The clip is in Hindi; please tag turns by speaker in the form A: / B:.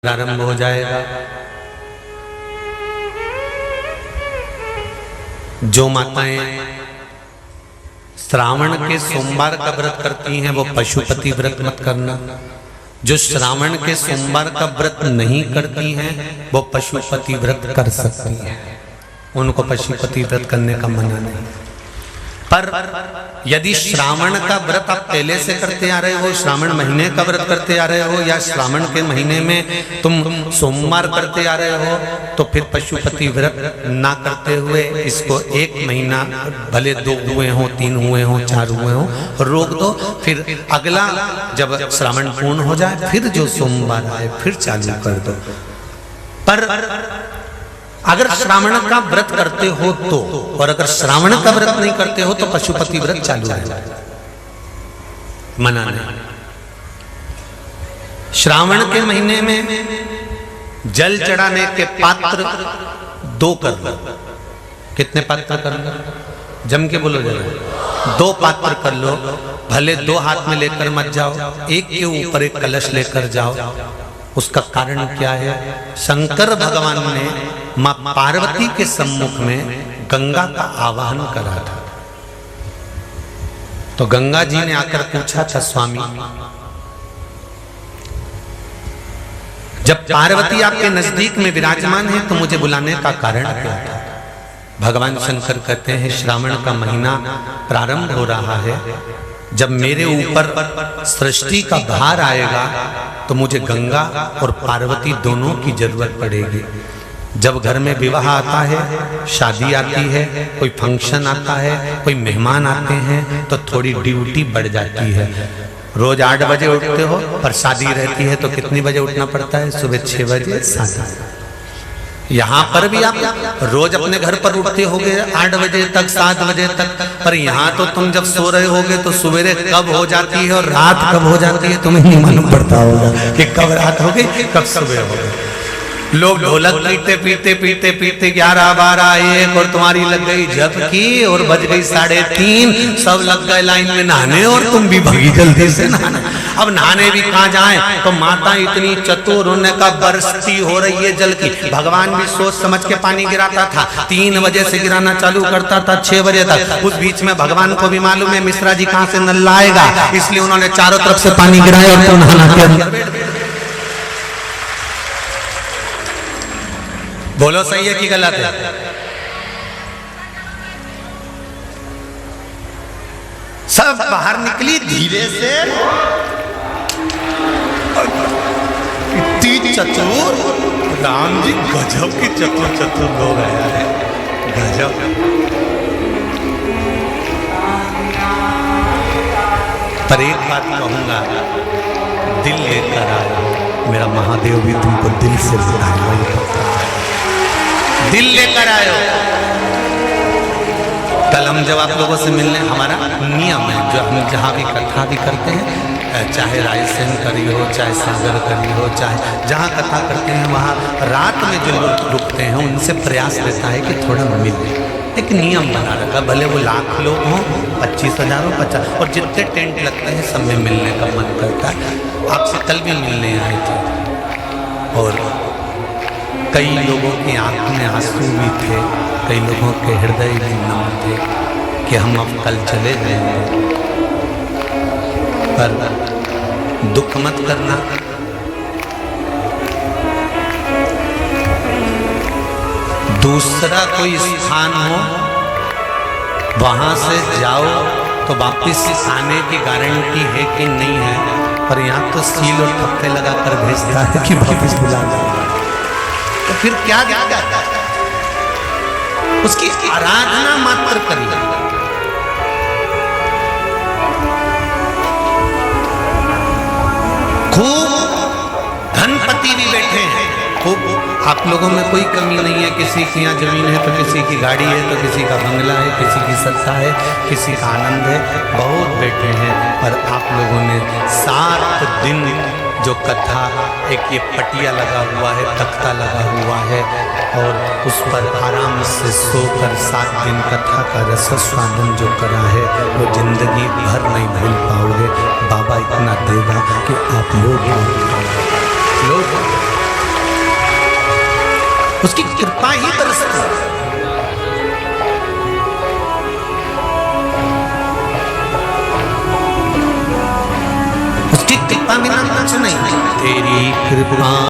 A: प्रारंभ हो जाएगा। जो माताएं श्रावण के सोमवार का व्रत करती हैं वो पशुपति व्रत मत करना। जो श्रावण के सोमवार का व्रत नहीं करती हैं वो पशुपति व्रत कर सकती हैं, उनको पशुपति व्रत करने का मना नहीं। पर यदि श्रावण का व्रत आप पहले से करते आ रहे हो, श्रावण महीने का व्रत करते आ रहे हो, या श्रावण के महीने में तुम सोमवार करते आ रहे हो, तो फिर पशुपति व्रत ना करते हुए इसको एक महीना, भले 2 हुए हो, 3 हुए हो, 4 हुए हो, रोक दो। फिर अगला जब श्रावण पूर्ण हो जाए फिर जो सोमवार आए फिर चालू कर दो। पर अगर श्रावण का व्रत करते हो तो, और अगर श्रावण का व्रत नहीं करते हो तो पशुपति व्रत चालू है, मना नहीं। श्रावण के महीने में जल चढ़ाने के पात्र 2 कर लो। कितने पात्र कर लो? जम के बोलो जरा। 2 पात्र कर लो, भले 2 हाथ में लेकर मत जाओ, एक के ऊपर एक कलश लेकर जाओ। उसका कारण क्या है? शंकर भगवान ने मां पार्वती के सम्मुख में गंगा का आवाहन करा था। तो गंगा जी ने आकर पूछा था, स्वामी जब पार्वती आपके नजदीक में विराजमान है तो मुझे बुलाने का कारण क्या था? भगवान शंकर कहते हैं, श्रावण का महीना प्रारंभ हो रहा है, जब मेरे ऊपर सृष्टि का भार आएगा तो मुझे गंगा और पार्वती दोनों की जरूरत पड़ेगी। जब घर में विवाह आता है, शादी आती है, कोई फंक्शन आता है, कोई मेहमान आते हैं, तो थोड़ी ड्यूटी बढ़ जाती है। रोज 8 बजे उठते हो, पर शादी रहती है तो कितनी बजे उठना पड़ता है? सुबह 6 बजे 7। यहाँ पर भी आप रोज अपने घर पर उठते होगे 8 बजे तक, 7 बजे तक, पर यहाँ तो तुम जब सो रहे होगे तो सवेरे कब हो जाती है और रात कब हो जाती है तुम्हें नहीं मालूम पड़ता होगा कि कब रात हो गई कब सुबह हो गई। लोग ढोलक पीते पीते पीते पीते 11, 12, 1 और तुम्हारी लग गई झपकी और बज गई 3:30, सब लग गए लाइन में नहाने और तुम भी भगी जल्दी से नहाने। अब नहाने भी कहाँ जाएं? तो माता इतनी चतुर, उनका बरसती हो रही है जल की। भगवान भी सोच समझ के पानी गिराता था, 3 बजे से गिराना चालू करता था 6 बजे तक। उस बीच में भगवान को भी मालूम है मिश्रा जी कहाँ से नल लाएगा, इसलिए उन्होंने चारों तरफ से पानी गिराया और तो नहाना के अंदर। बोलो सही है कि गलत है? सब बाहर निकली धीरे से, इतनी चतुर, राम जी गजब की चतुर लोग आया है, गजब। पर एक बात कहूंगा, दिल लेकर आयो, मेरा महादेव भी तुमको दिल से बुलाएगा, दिल लेकर आयो। कल हम जब आप लोगों से मिलने, हमारा नियम है जो हम जहाँ भी कथा भी करते हैं, चाहे रायसेन करी हो, चाहे सागर करी हो, चाहे जहाँ कथा करते हैं वहाँ रात में जो लोग रुकते हैं उनसे प्रयास रहता है कि थोड़ा मिले। एक नियम बना रखा, भले वो 1,00,000 लोग हों, 25,000 हो, 50, और जितने टेंट लगते हैं सब में मिलने का मन करता है। आपसे कल भी मिलने आए थे और कई लोगों की आंख में आंसू भी थे, कई लोगों के हृदय भी नम थे कि हम अब कल चले जाएंगे। पर दुख मत करना, दूसरा कोई स्थान हो वहां से जाओ तो वापिस आने की गारंटी है कि नहीं है, पर यहाँ तो सील और थप्पे लगाकर भेजता है कि वापिस बुला लो। तो फिर क्या जाता है? उसकी आराधना मात्र करिए। खूब धनपति भी बैठे हैं, खूब, आप लोगों में कोई कमी नहीं है। किसी की यहाँ जमीन है तो किसी की गाड़ी है, तो किसी का बंगला है, किसी की सत्ता है, किसी का आनंद है, बहुत बैठे हैं। पर आप लोगों ने 7 दिन जो कथा, एक ये पटिया लगा हुआ है, तख्ता लगा हुआ है, और उस पर आराम से सोकर 7 दिन कथा का रसस्वादन जो करा है वो जिंदगी भर नहीं भूल पाओगे। बाबा इतना देगा कि आप लोग उसकी कृपा ही बरसती है। उसकी कृपा बिना कुछ नहीं। तेरी कृपा